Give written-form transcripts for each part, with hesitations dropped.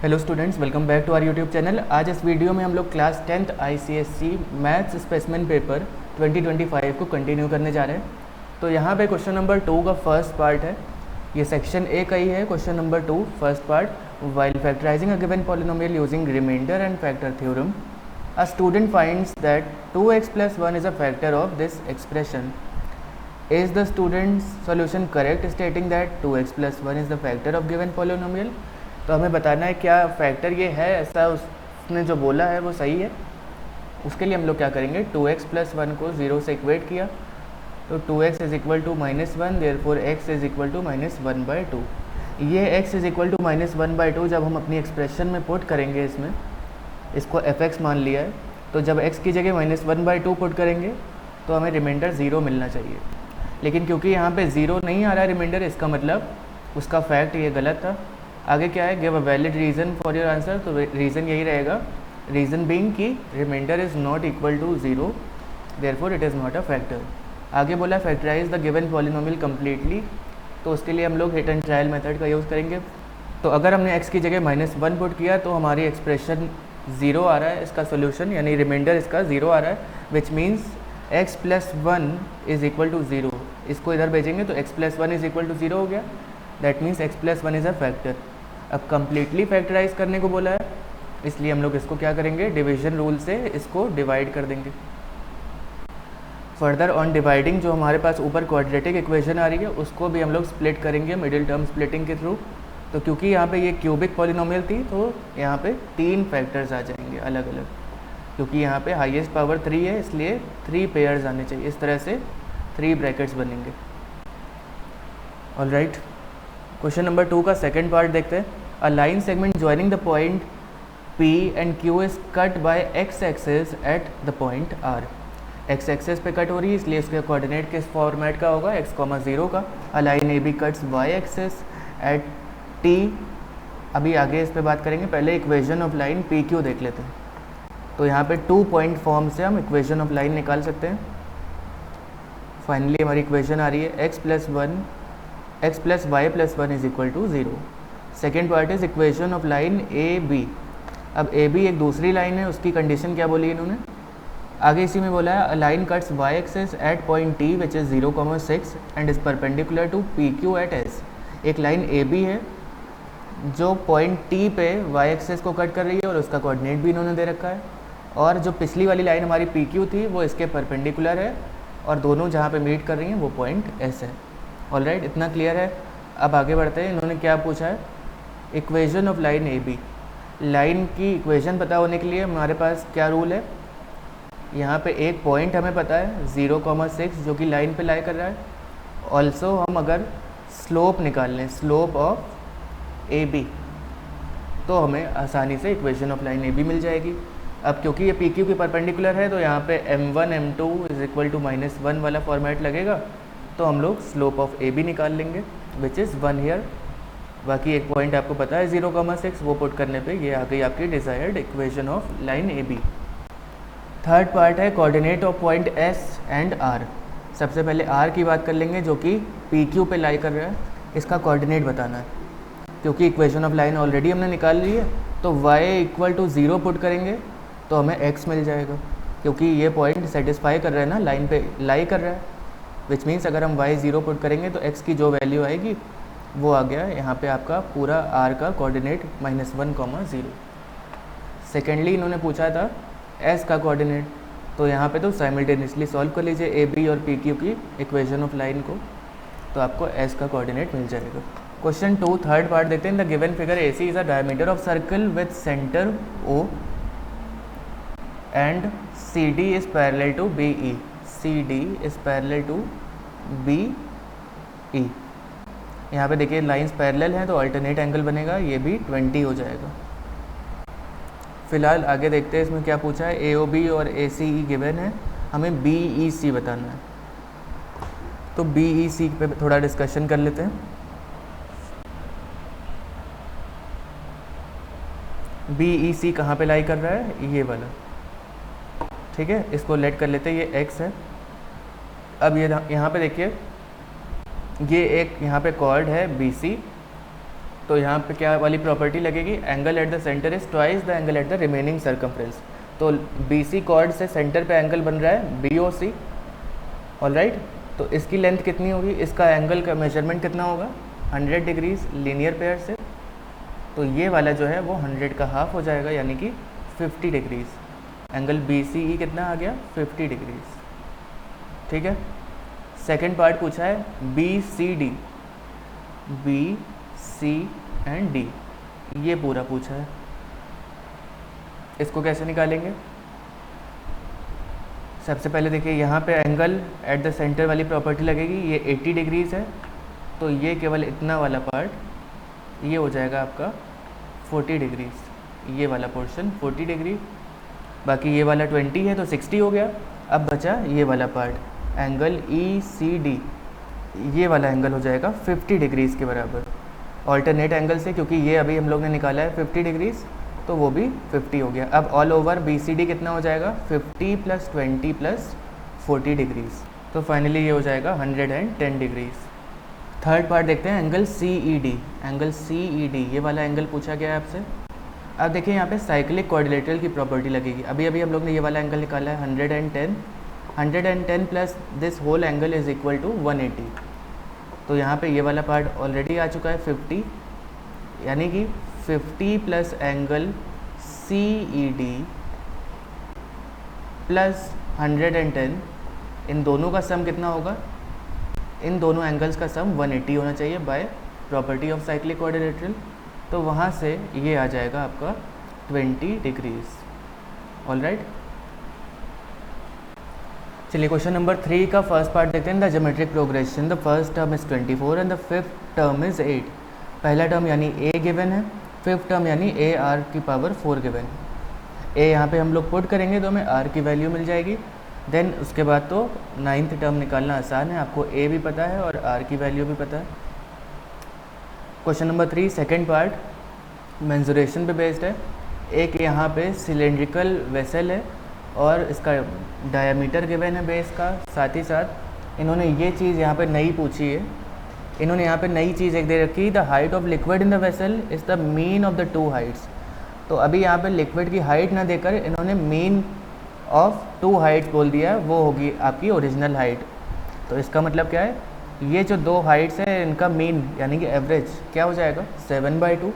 Hello students, welcome back to our YouTube channel. आज इस video में हम लोग class 10th ICSE maths specimen paper 2025 को कंटिन्यू करने जा रहे हैं। तो यहाँ पे क्वेश्चन नंबर 2 का फर्स्ट पार्ट है, ये सेक्शन ए का ही है। Question number 2 first part, while factorising a given polynomial using remainder and factor theorem a student finds that 2x + 1 is a factor of this expression. Is the student's solution correct stating that 2x + 1 is the factor of given polynomial. तो हमें बताना है क्या factor ये है, ऐसा उसने जो बोला है वो सही है। उसके लिए हम लोग क्या करेंगे, 2x + 1 को 0 से इक्वेट किया, तो 2x = -1, देयरफॉर x = -1/2। ये x = -1/2 जब हम अपनी एक्सप्रेशन में पुट करेंगे, इसमें इसको fx मान लिया है, तो जब x की जगह -1/2 पुट करेंगे तो हमें रिमाइंडर 0 मिलना चाहिए। लेकिन क्योंकि यहाँ पे 0 नहीं आ रहा है रिमाइंडर, इसका मतलब उसका फैक्ट ये गलत था। आगे क्या है, give a valid reason for your answer. तो रीज़न यही रहेगा, रीज़न बीइंग कि remainder is not equal to 0, therefore it is not a factor. आगे बोला factorise the given polynomial completely, तो उसके लिए हम लोग हिट एंड ट्रायल मेथड का यूज़ करेंगे। तो अगर हमने x की जगह -1 पुट किया तो हमारी एक्सप्रेशन 0 आ रहा है, इसका सोल्यूशन यानी रिमाइंडर इसका 0 आ रहा है, विच मीन्स x + 1 = 0। इसको इधर भेजेंगे तो x + 1 = 0 हो गया, that means x + 1 is a factor. अब कम्प्लीटली फैक्टराइज करने को बोला है, इसलिए हम लोग इसको क्या करेंगे, डिवीजन रूल से इसको डिवाइड कर देंगे। फर्दर ऑन डिवाइडिंग, जो हमारे पास ऊपर क्वाड्रेटिक इक्वेशन आ रही है उसको भी हम लोग स्प्लिट करेंगे मिडिल टर्म स्प्लिटिंग के थ्रू। तो क्योंकि यहाँ पे ये क्यूबिक पॉलिनोमियल थी तो यहाँ पे 3 फैक्टर्स आ जाएंगे अलग अलग, क्योंकि यहाँ पे हाईएस्ट पावर 3 है, इसलिए 3 पेयर्स आने चाहिए। इस तरह से 3 ब्रैकेट्स बनेंगे। ऑलराइट, क्वेश्चन नंबर 2 का सेकंड पार्ट देखते हैं। A line segment joining the point P and Q is cut by x axis at the point R। x axis पे कट हो रही है, इसलिए इसके कोऑर्डिनेट किस फॉर्मेट का होगा, x, 0 का। A line AB cuts y axis eight T। अभी आगे इस पे बात करेंगे, पहले इक्वेशन ऑफ लाइन PQ देख लेते हैं। तो यहाँ पे 2 पॉइंट फॉर्म से हम इक्वेशन ऑफ लाइन निकाल सकते हैं। फाइनली हमारी इक्वेशन आ रही है x + y + 1 = 0। Second part is equation of line AB। अब AB एक दूसरी लाइन है, उसकी कंडीशन क्या बोली इन्होंने, आगे इसी में बोला है, a line cuts y axis at point T which is 0,6 and is perpendicular to PQ at S। एक लाइन AB है जो पॉइंट T पे y एक्सिस को कट कर रही है और उसका कोऑर्डिनेट भी इन्होंने दे रखा है, और जो पिछली वाली लाइन हमारी PQ थी वो इसके परपेंडिकुलर है, और दोनों जहाँ पे मीट कर रही हैं वो पॉइंट S है। ऑलराइट, इतना क्लियर है। अब आगे बढ़ते हैं। इन्होंने क्या पूछा है, equation of line AB। Line की इक्वेशन पता होने के लिए हमारे पास क्या रूल है, यहाँ पे एक पॉइंट हमें पता है 0,6 जो कि लाइन पे लाई कर रहा है। ऑल्सो हम अगर स्लोप निकाल लें, स्लोप ऑफ AB, तो हमें आसानी से इक्वेशन ऑफ लाइन AB मिल जाएगी। अब क्योंकि ये PQ की परपेंडिकुलर है तो यहाँ पे m1 m2 = -1 वाला फॉर्मेट लगेगा, तो हम लोग स्लोप ऑफ AB निकाल लेंगे विच इज़ 1 ईयर। बाकी एक पॉइंट आपको पता है 0,6, वो पुट करने पे ये आ गई आपकी desired equation of line AB। Third part है coordinate of point S and R। सबसे पहले R की बात कर लेंगे जो कि PQ पे लाई कर रहा है, इसका कोऑर्डिनेट बताना है। क्योंकि इक्वेशन ऑफ लाइन ऑलरेडी हमने निकाल ली है, तो y = 0 पुट करेंगे तो हमें x मिल जाएगा, क्योंकि ये पॉइंट सेटिस्फाई कर रहा है ना, लाइन पे लाई कर रहा है, विच मीन्स अगर हम y 0 पुट करेंगे तो x की जो वैल्यू आएगी वो आ गया यहाँ पे आपका पूरा r का कोऑर्डिनेट -1,0। सेकेंडली इन्होंने पूछा था s का कोऑर्डिनेट, तो यहाँ पे तो साइमल्टेनियसली सॉल्व कर लीजिए AB और PQ की इक्वेशन ऑफ लाइन को, तो आपको s का कोऑर्डिनेट मिल जाएगा। क्वेश्चन 2 थर्ड पार्ट देखते हैं। The given figure AC is a diameter of circle with centre O and CD is parallel to BE। CD is parallel to BE। यहाँ पे देखिए लाइंस पैरेलल हैं तो अल्टरनेट एंगल बनेगा, ये भी 20 हो जाएगा। फिलहाल आगे देखते हैं इसमें क्या पूछा है। AOB और ACE गिवन है, हमें BEC बताना है, तो BEC पे थोड़ा डिस्कशन कर लेते हैं। BEC कहाँ पे लाई कर रहा है, ये वाला, ठीक है। इसको लेट कर लेते हैं, ये x है। अब ये यहाँ पे देखिए, ये एक यहाँ पे कॉर्ड है BC, तो यहाँ पे क्या वाली प्रॉपर्टी लगेगी, angle at the centre is twice the angle at the remaining circumference. तो बी सी कॉर्ड से सेंटर पे एंगल बन रहा है बी ओ सी, ऑलराइट। तो इसकी लेंथ कितनी होगी, इसका एंगल का मेजरमेंट कितना होगा 100 डिग्रीज लीनियर पेयर से। तो ये वाला जो है वो 100 का हाफ हो जाएगा, यानी कि 50 डिग्रीज। एंगल बी सी ई कितना आ गया 50 डिग्रीज, ठीक है। सेकंड पार्ट पूछा है B C D, B C and D, ये पूरा पूछा है। इसको कैसे निकालेंगे, सबसे पहले देखिए यहाँ पे एंगल एट द सेंटर वाली प्रॉपर्टी लगेगी, ये 80 डिग्रीज है। तो ये केवल इतना वाला पार्ट ये हो जाएगा आपका 40 डिग्रीज, ये वाला पोर्शन 40 डिग्री, बाकी ये वाला 20 है तो 60 हो गया। अब बचा ये वाला part angle E C D, ये वाला एंगल हो जाएगा 50 डिग्रीज़ के बराबर ऑल्टरनेट एंगल से, क्योंकि ये अभी हम लोग ने निकाला है 50 डिग्रीज़, तो वो भी 50 हो गया। अब all over B C D कितना हो जाएगा 50 + 20 + 40 डिग्रीज़, तो फाइनली ये हो जाएगा 110 डिग्रीज़। थर्ड पार्ट देखते हैं angle C E D, angle C E D ये वाला एंगल पूछा गया है आपसे। अब देखिए यहाँ पे साइक्लिक क्वाड्रिलेटरल की प्रॉपर्टी लगेगी। अभी हम लोग ने ये वाला एंगल निकाला है 110 plus this whole angle is equal to 180। तो यहाँ पे ये वाला पार्ट ऑलरेडी आ चुका है 50, यानी कि 50 plus angle C E D plus 110, इन दोनों का सम कितना होगा, इन दोनों एंगल्स का सम 180 होना चाहिए by property of cyclic quadrilateral. तो वहाँ से ये आ जाएगा आपका 20 डिग्रीज, ऑलराइट। चलिए क्वेश्चन नंबर 3 का फर्स्ट पार्ट देखते हैं। The geometric progression, the first term is 24 and the fifth term is 8। पहला टर्म यानी a गिवन है, फिफ्थ टर्म यानी AR⁴ गिवन है। a यहाँ पे हम लोग पुट करेंगे तो हमें r की वैल्यू मिल जाएगी। देन उसके बाद तो 9th टर्म निकालना आसान है, आपको a भी पता है और r की वैल्यू भी पता है। Question number 3 second part mensuration पे बेस्ड है। एक यहाँ पे सिलेंड्रिकल वेसल है और इसका डायमीटर गिवन है बेस का, साथ ही साथ इन्होंने ये चीज़ यहाँ पे नई पूछी है। इन्होंने यहाँ पे नई चीज़ एक दे रखी, the height of liquid in the vessel is the mean of the two Heights. तो अभी यहाँ पे लिक्विड की हाइट ना देकर इन्होंने मीन ऑफ टू हाइट्स बोल दिया है, वो होगी आपकी ओरिजिनल हाइट। तो इसका मतलब क्या है, ये जो दो हाइट्स हैं इनका मीन यानी कि एवरेज क्या हो जाएगा 7/2,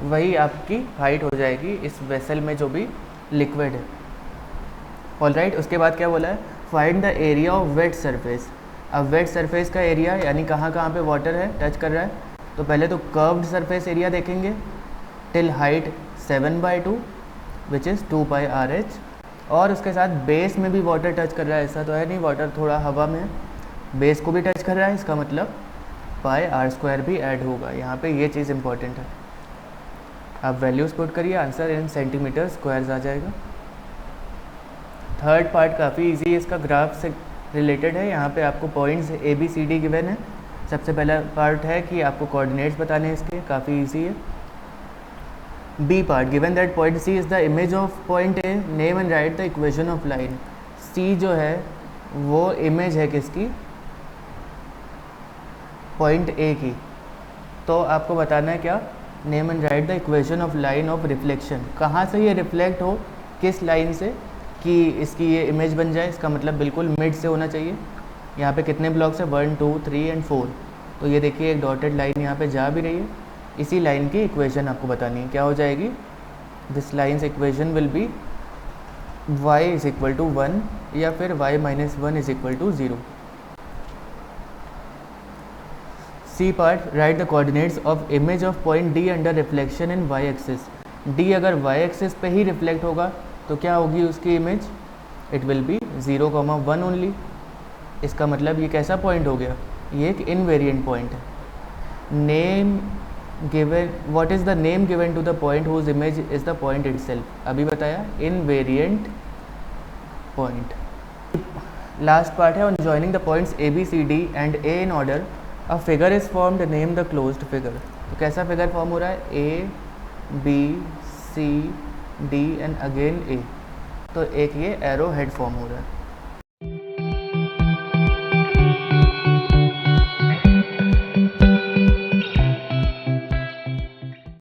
वही आपकी हाइट हो जाएगी इस वेसल में जो भी लिक्विड है, ऑलराइट। उसके बाद क्या बोला है, find the area of wet surface. अब वेट सरफेस का एरिया यानी कहाँ कहाँ पे वाटर है टच कर रहा है, तो पहले तो कर्व्ड सरफेस एरिया देखेंगे till height 7/2 which is 2πRH, और उसके साथ बेस में भी वाटर टच कर रहा है, ऐसा तो है नहीं, वाटर थोड़ा हवा में है, बेस को भी टच कर रहा है, इसका मतलब πr² भी ऐड होगा यहाँ पे, ये चीज़ इंपॉर्टेंट है। आप वैल्यूज़ पुट करिए, आंसर इन सेंटीमीटर स्क्वायर्स आ जाएगा। थर्ड पार्ट काफ़ी इजी है, इसका ग्राफ से रिलेटेड है। यहाँ पे आपको पॉइंट्स ABCD गिवन है। सबसे पहला पार्ट है कि आपको कोऑर्डिनेट्स बताने हैं इसके, काफ़ी इजी है। B part, given that point C is the image of point A, name and write the equation of line. C जो है वो इमेज है किसकी, पॉइंट A की। तो आपको बताना है क्या, name and write the equation of line of reflection, कहाँ से ये रिफ्लेक्ट हो, किस लाइन से कि इसकी ये इमेज बन जाए। इसका मतलब बिल्कुल मिड से होना चाहिए। यहाँ पे कितने ब्लॉक्स है, 1 2 3 एंड 4। तो ये देखिए एक डॉटेड लाइन यहाँ पे जा भी रही है, इसी लाइन की इक्वेशन आपको बतानी है, क्या हो जाएगी, this lines equation will be y = 1 या फिर y - 1 = 0। C part, write the coordinates of image of point D under reflection in y axis. D अगर y एक्सिस पे ही रिफ्लेक्ट होगा तो क्या होगी उसकी image, it will be 0,1 only. इसका मतलब ये कैसा पॉइंट हो गया, ये एक इनवेरिएंट पॉइंट है। Name given, what is the name given to the point whose image is the point itself, अभी बताया इनवेरिएंट पॉइंट। लास्ट पार्ट है on joining the points ABCD and A in order, a figure is formed, name the closed figure. तो कैसा figure form हो रहा है, ABCD and again A, तो एक ये एरो हेड फॉर्म हो रहा है।